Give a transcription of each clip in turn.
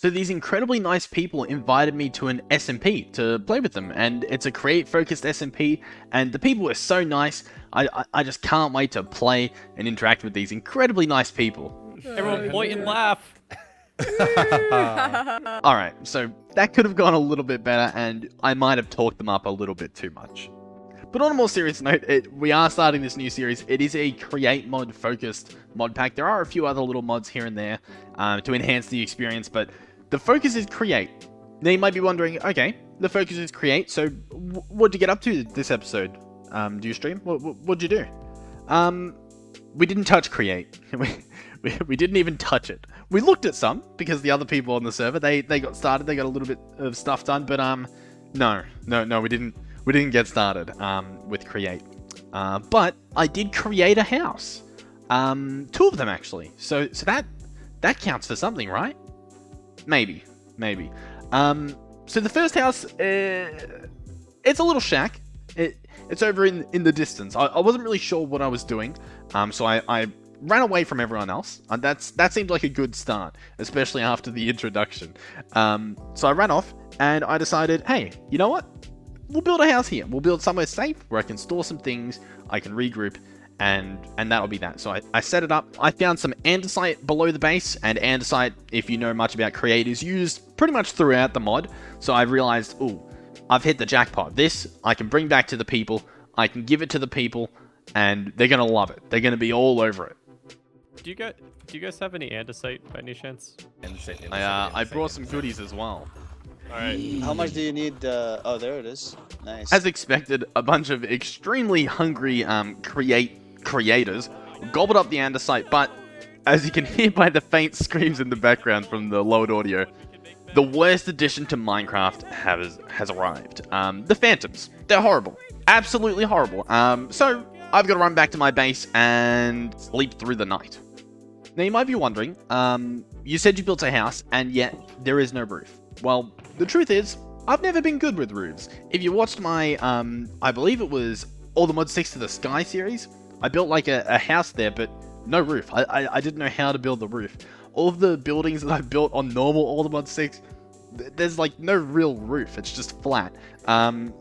So these incredibly nice people invited me to an SMP to play with them, and it's a create-focused SMP, and the people were so nice. I just can't wait to play and interact with these incredibly nice people. Everyone point and laugh. Alright, so that could have gone a little bit better, and I might have talked them up a little bit too much. But on a more serious note, we are starting this new series. It is a create mod focused mod pack. There are a few other little mods here and there to enhance the experience, but the focus is create. Now you might be wondering, okay, the focus is create, so what'd you get up to this episode? Do you stream? What'd you do? We didn't touch create. We didn't even touch it. We looked at some, because the other people on the server, they got started, they got a little bit of stuff done, but no, we didn't get started with create. But I did create a house. 2 of them actually. So that counts for something, right? Maybe. So the first house, it's a little shack. It's over in the distance. I wasn't really sure what I was doing, so I ran away from everyone else. That seemed like a good start, especially after the introduction. So I ran off, and I decided, hey, you know what? We'll build a house here. We'll build somewhere safe where I can store some things, I can regroup, and that'll be that. So I set it up. I found some andesite below the base, and andesite, if you know much about create, is used pretty much throughout the mod. So I realized, ooh, I've hit the jackpot. This I can bring back to the people. I can give it to the people, and they're gonna love it. They're gonna be all over it. Do you guys have any andesite by any chance? I brought some goodies as well. Alright. How much do you need? Oh, there it is. Nice. As expected, a bunch of extremely hungry creators gobbled up the andesite, but as you can hear by the faint screams in the background from the lowered audio, the worst addition to Minecraft has arrived. The phantoms. They're horrible. Absolutely horrible. So I've got to run back to my base and sleep through the night. Now you might be wondering, you said you built a house, and yet there is no roof. Well, the truth is, I've never been good with roofs. If you watched my, I believe it was All the Mod 6 to the Sky series, I built like a house there, but no roof. I didn't know how to build the roof. All of the buildings that I've built on normal All the Mod 6, there's like no real roof. It's just flat.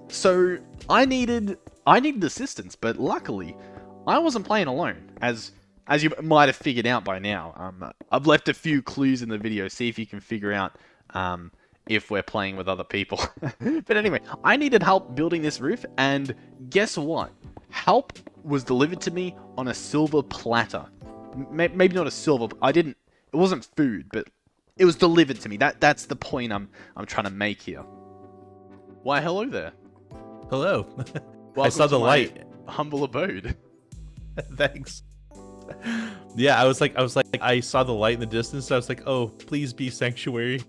So I needed assistance, but luckily, I wasn't playing alone, as you might have figured out by now. I've left a few clues in the video. See if you can figure out if we're playing with other people. But anyway, I needed help building this roof, and guess what? Help was delivered to me on a silver platter. Maybe not a silver. It wasn't food, but it was delivered to me. That's the point I'm trying to make here. Why, hello there. Hello. I Welcome saw to the my light. humble abode. Thanks. Yeah, I was like, I saw the light in the distance. So I was like, oh, please be sanctuary.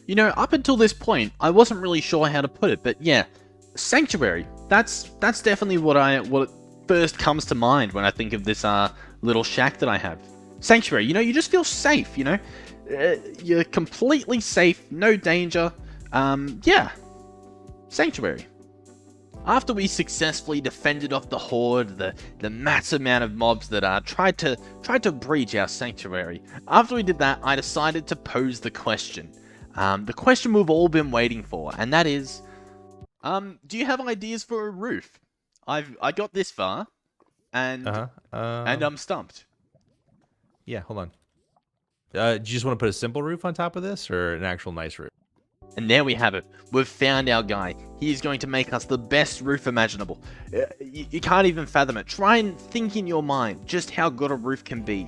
You know, up until this point, I wasn't really sure how to put it, but yeah, sanctuary. That's definitely what first comes to mind when I think of this little shack that I have. Sanctuary. You know, you just feel safe. You know, you're completely safe, no danger. Yeah, sanctuary. After we successfully defended off the horde, the massive amount of mobs that tried to breach our sanctuary, after we did that, I decided to pose the question. The question we've all been waiting for, and that is, do you have ideas for a roof? I got this far, and I'm stumped. Yeah, hold on. Do you just want to put a simple roof on top of this, or an actual nice roof? And there we have it. We've found our guy. He is going to make us the best roof imaginable. You can't even fathom it. Try and think in your mind just how good a roof can be,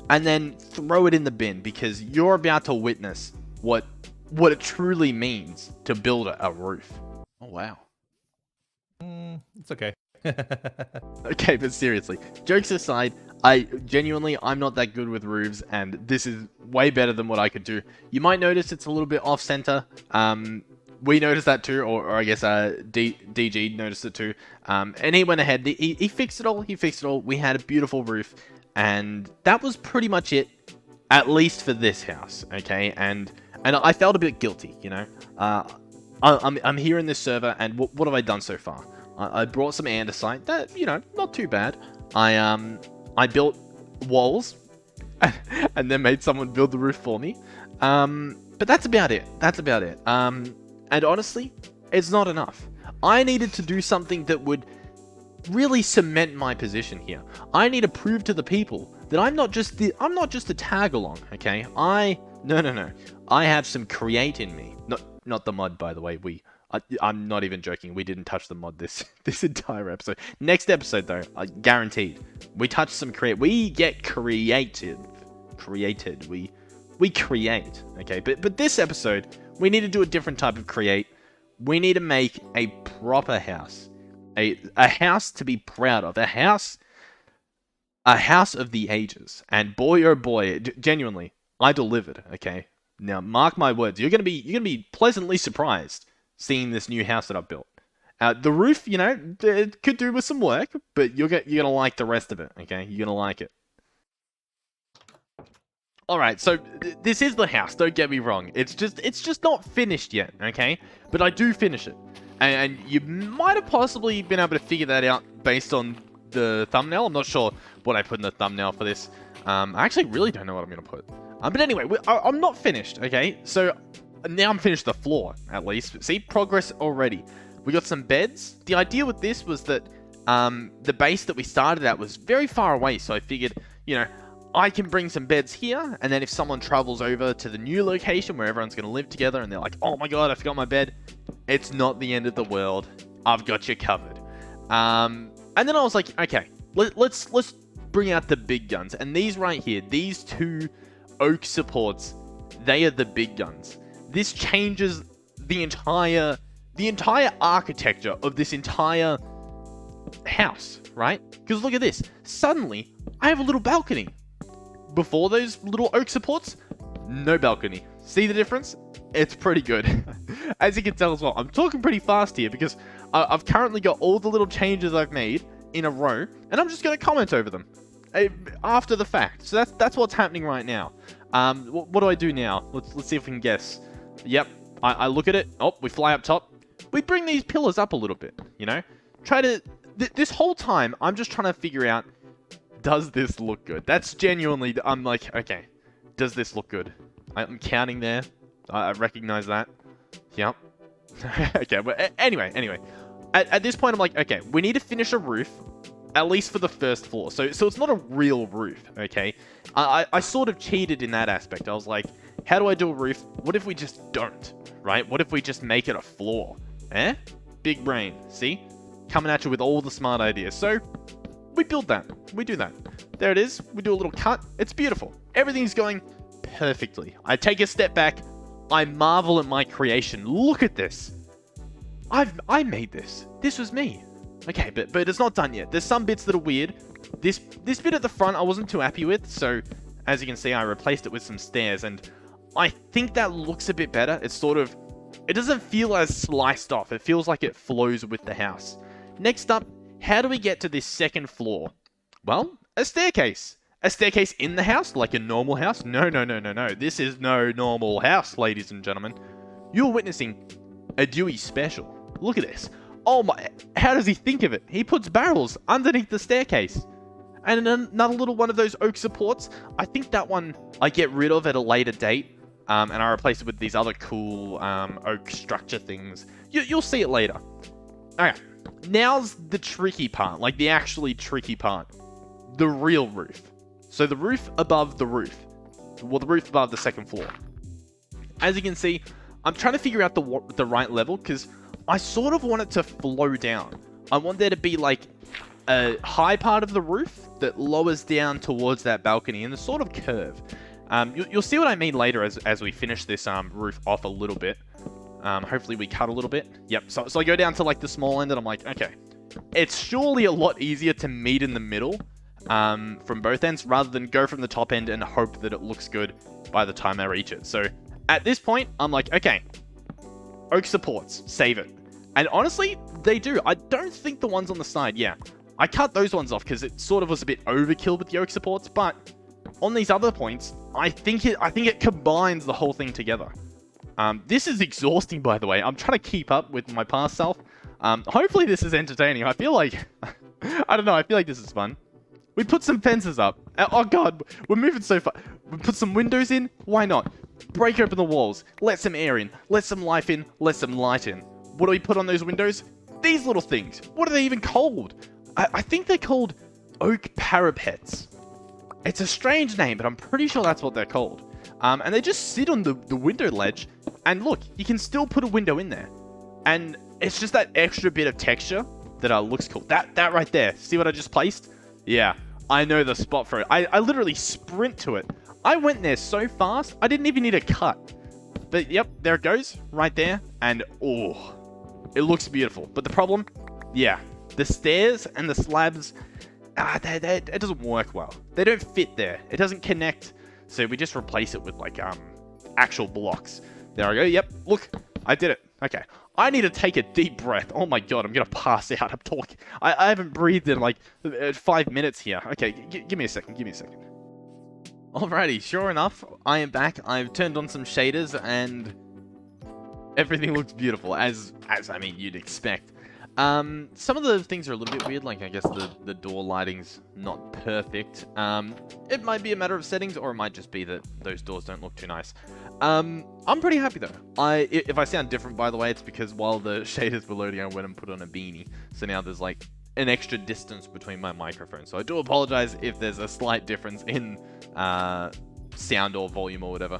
and then throw it in the bin, because you're about to witness what it truly means to build a roof. Oh wow. It's okay. Okay, but seriously, jokes aside, I'm not that good with roofs, and this is way better than what I could do. You might notice it's a little bit off center. We noticed that too, or I guess DG noticed it too. And he went ahead, he fixed it all. We had a beautiful roof, and that was pretty much it, at least for this house, okay? And I felt a bit guilty, you know? I'm here in this server, and what have I done so far? I brought some andesite. That, you know, not too bad. I built walls, and then made someone build the roof for me. But that's about it. That's about it. And honestly, it's not enough. I needed to do something that would really cement my position here. I need to prove to the people that I'm not just a tag along, okay? No. I have some create in me. Not the mod, by the way. I'm not even joking. We didn't touch the mod this entire episode. Next episode though, guaranteed. We touch some create. We get creative. Created. We create, okay? But this episode, we need to do a different type of create. We need to make a proper house. A house to be proud of. A house of the ages. And boy, oh boy, genuinely, I delivered, okay? Now, mark my words. You're gonna be pleasantly surprised seeing this new house that I've built. The roof, you know, it could do with some work, but you're gonna like the rest of it, okay? You're gonna like it. Alright, so this is the house, don't get me wrong. It's just not finished yet, okay? But I do finish it. And you might have possibly been able to figure that out based on the thumbnail. I'm not sure what I put in the thumbnail for this. I actually really don't know what I'm going to put. But anyway, I'm not finished, okay? So now I'm finished the floor, at least. See, progress already. We got some beds. The idea with this was that the base that we started at was very far away. So I figured, you know, I can bring some beds here, and then if someone travels over to the new location where everyone's going to live together and they're like, oh my god, I forgot my bed, it's not the end of the world. I've got you covered. And then I was like, okay, let's bring out the big guns. And these right here, these two oak supports, they are the big guns. This changes the entire architecture of this entire house, right? Because look at this. Suddenly, I have a little balcony. Before those little oak supports, no balcony. See the difference? It's pretty good. As you can tell as well, I'm talking pretty fast here because I've currently got all the little changes I've made in a row, and I'm just going to comment over them after the fact. So that's what's happening right now. What do I do now? Let's see if we can guess. Yep, I look at it. Oh, we fly up top. We bring these pillars up a little bit, you know? Try to... this whole time, I'm just trying to figure out, does this look good? That's genuinely... I'm like, okay, does this look good? I'm counting there. I recognize that. Yep. Okay, but anyway. At this point, I'm like, okay, we need to finish a roof, at least for the first floor. So it's not a real roof, okay? I sort of cheated in that aspect. I was like, how do I do a roof? What if we just don't, right? What if we just make it a floor? Eh? Big brain, see? Coming at you with all the smart ideas. So, we build that. We do that. There it is. We do a little cut. It's beautiful. Everything's going perfectly. I take a step back. I marvel at my creation. Look at this. I made this. This was me. Okay, but it's not done yet. There's some bits that are weird. This bit at the front I wasn't too happy with, so as you can see I replaced it with some stairs, and I think that looks a bit better. It's sort of... it doesn't feel as sliced off. It feels like it flows with the house. Next up, how do we get to this second floor? Well, a staircase. A staircase in the house, like a normal house? No. This is no normal house, ladies and gentlemen. You're witnessing a Dewey special. Look at this. Oh my, how does he think of it? He puts barrels underneath the staircase. And another little one of those oak supports. I think that one I get rid of at a later date. And I replace it with these other cool oak structure things. You'll see it later. Alright, now's the tricky part. Like the actually tricky part. The real roof. So the roof above the roof. Well, the roof above the second floor. As you can see, I'm trying to figure out the right level because I sort of want it to flow down. I want there to be like a high part of the roof that lowers down towards that balcony in a sort of curve. You'll see what I mean later as we finish this roof off a little bit. Hopefully we cut a little bit. Yep, so I go down to like the small end and I'm like, okay. It's surely a lot easier to meet in the middle from both ends rather than go from the top end and hope that it looks good by the time I reach it. So at this point, I'm like, okay, oak supports, save it. And honestly, they do. I don't think the ones on the side, yeah. I cut those ones off because it sort of was a bit overkill with the oak supports, but on these other points, I think it combines the whole thing together. This is exhausting, by the way. I'm trying to keep up with my past self. Hopefully this is entertaining. I feel like, I don't know, I feel like this is fun. We put some fences up. Oh god, we're moving so far. We put some windows in. Why not? break open the walls, let some air in, let some life in, let some light in. What do we put on those windows? These little things. What are they even called? I think they're called oak parapets. It's a strange name, but I'm pretty sure that's what they're called. And they just sit on the window ledge, and look, you can still put a window in there. And it's just that extra bit of texture that looks cool. That right there. See what I just placed? Yeah, I know the spot for it. I literally sprint to it. I went there so fast, I didn't even need a cut. But yep, there it goes, right there. And oh, it looks beautiful. But the problem, yeah, the stairs and the slabs, it doesn't work well. They don't fit there. It doesn't connect. So we just replace it with like actual blocks. There I go. Yep, look, I did it. Okay, I need to take a deep breath. Oh my god, I'm gonna pass out. I'm talking. I haven't breathed in like 5 minutes here. Okay, give me a second. Give me a second. Alrighty, sure enough, I am back. I've turned on some shaders and everything looks beautiful, as I mean you'd expect. Some of the things are a little bit weird, like I guess the door lighting's not perfect. It might be a matter of settings, or it might just be that those doors don't look too nice. I'm pretty happy though. If I sound different, by the way, it's because while the shaders were loading, I went and put on a beanie. So now there's like an extra distance between my microphones. So I do apologize if there's a slight difference in sound or volume or whatever.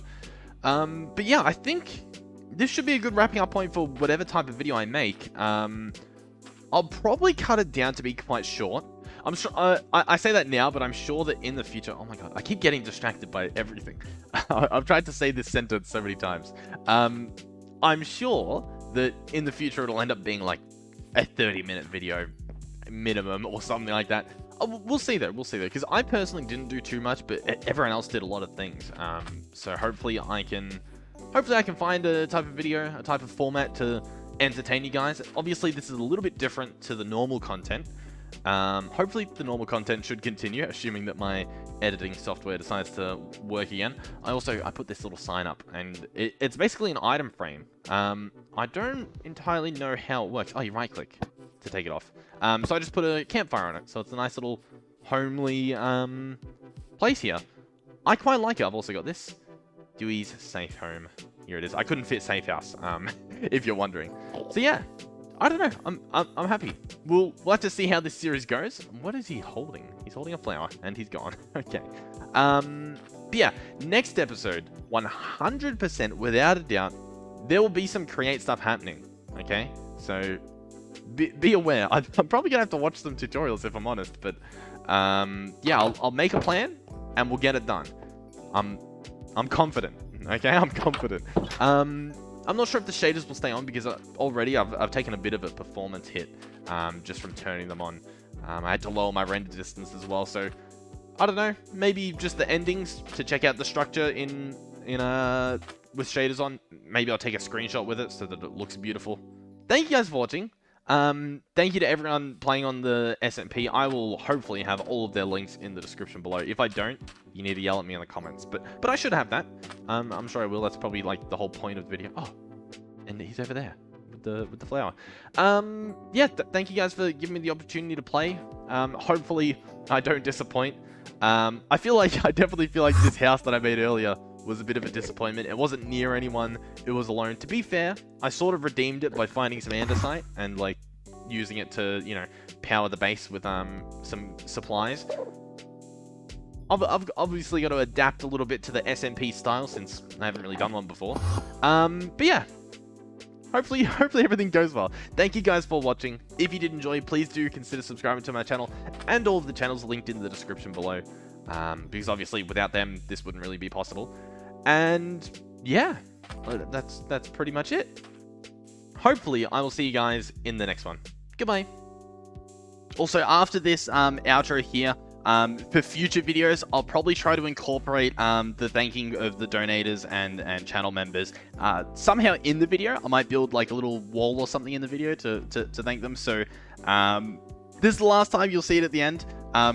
But yeah, I think this should be a good wrapping up point for whatever type of video I make. I'll probably cut it down to be quite short. I'm sure I say that now, but I'm sure that in the future, oh my god, I keep getting distracted by everything. I've tried to say this sentence so many times. I'm sure that in the future it'll end up being like a 30-minute video minimum or something like that. We'll see though, because I personally didn't do too much, but everyone else did a lot of things. So hopefully I can find a type of video, a type of format to entertain you guys. Obviously this is a little bit different to the normal content. Hopefully the normal content should continue, assuming that my editing software decides to work again. I put this little sign up, and it's basically an item frame. I don't entirely know how it works. Oh, you right click to take it off. So I just put a campfire on it, so it's a nice little homely place here. I quite like it. I've also got this Dewey's Safe Home. Here it is. I couldn't fit Safe House, if you're wondering. So yeah, I don't know. I'm happy. We'll have to see how this series goes. What is he holding? He's holding a flower, and he's gone. Okay. But yeah, next episode, 100% without a doubt, there will be some create stuff happening. Okay, so be aware. I'm probably gonna have to watch some tutorials if I'm honest, but yeah, I'll make a plan and we'll get it done. I'm confident. Okay, I'm confident. I'm not sure if the shaders will stay on because already I've taken a bit of a performance hit just from turning them on. I had to lower my render distance as well, so I don't know. Maybe just the endings to check out the structure with shaders on. Maybe I'll take a screenshot with it so that it looks beautiful. Thank you guys for watching. Thank you to everyone playing on the SMP. I will hopefully have all of their links in the description below. If I don't, you need to yell at me in the comments. But I should have that. I'm sure I will. That's probably like the whole point of the video. Oh, and he's over there with the flower. Yeah, thank you guys for giving me the opportunity to play. Hopefully I don't disappoint. I definitely feel like this house that I made earlier was a bit of a disappointment. It wasn't near anyone. It was alone. To be fair, I sort of redeemed it by finding some andesite and like using it to, you know, power the base with some supplies. I've obviously got to adapt a little bit to the SMP style since I haven't really done one before. But yeah, hopefully everything goes well. Thank you guys for watching. If you did enjoy, please do consider subscribing to my channel and all of the channels linked in the description below. Because obviously without them, this wouldn't really be possible. And yeah, that's pretty much it. Hopefully, I will see you guys in the next one. Goodbye. Also, after this outro here, for future videos, I'll probably try to incorporate the thanking of the donators and channel members somehow in the video. I might build like a little wall or something in the video to thank them. So this is the last time you'll see it at the end,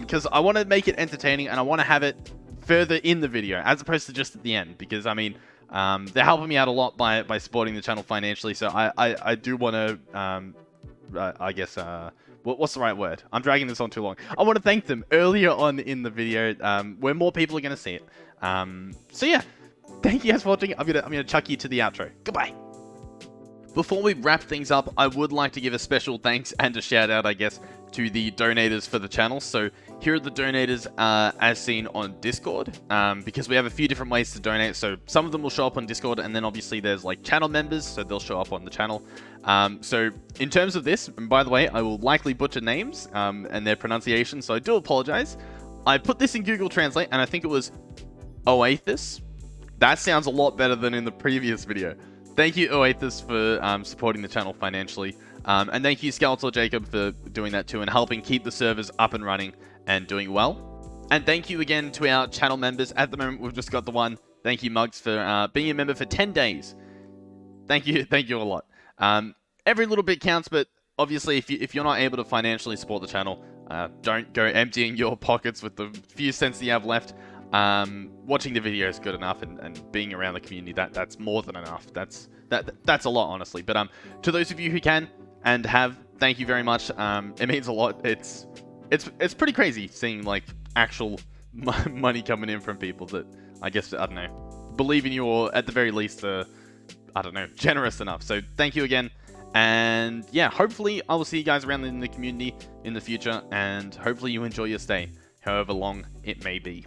because I want to make it entertaining and I want to have it further in the video as opposed to just at the end, because I mean they're helping me out a lot by supporting the channel financially, so I do want to I guess what's the right word? I'm dragging this on too long. I want to thank them earlier on in the video where more people are going to see it. So yeah, thank you guys for watching. I'm gonna chuck you to the outro. Goodbye. Before we wrap things up, I would like to give a special thanks and a shout out, I guess, to the donators for the channel. So here are the donators as seen on Discord, because we have a few different ways to donate. So some of them will show up on Discord, and then obviously there's like channel members, so they'll show up on the channel. So in terms of this, and by the way, I will likely butcher names and their pronunciation, so I do apologize. I put this in Google Translate, and I think it was Oathis. That sounds a lot better than in the previous video. Thank you, Oathis, for supporting the channel financially. And thank you, Skeletor Jacob, for doing that too and helping keep the servers up and running and doing well. And thank you again to our channel members. At the moment, we've just got the one. Thank you, Mugs, for being a member for 10 days. Thank you a lot. Every little bit counts, but obviously, if you're not able to financially support the channel, don't go emptying your pockets with the few cents that you have left. Watching the video is good enough, and being around the community, that's more than enough. That's a lot, honestly. But to those of you who can and have, thank you very much. It means a lot. It's pretty crazy seeing like actual money coming in from people that, I guess, I don't know, believe in you, or at the very least I don't know, generous enough. So thank you again. And yeah, hopefully I will see you guys around in the community in the future, and hopefully you enjoy your stay, however long it may be.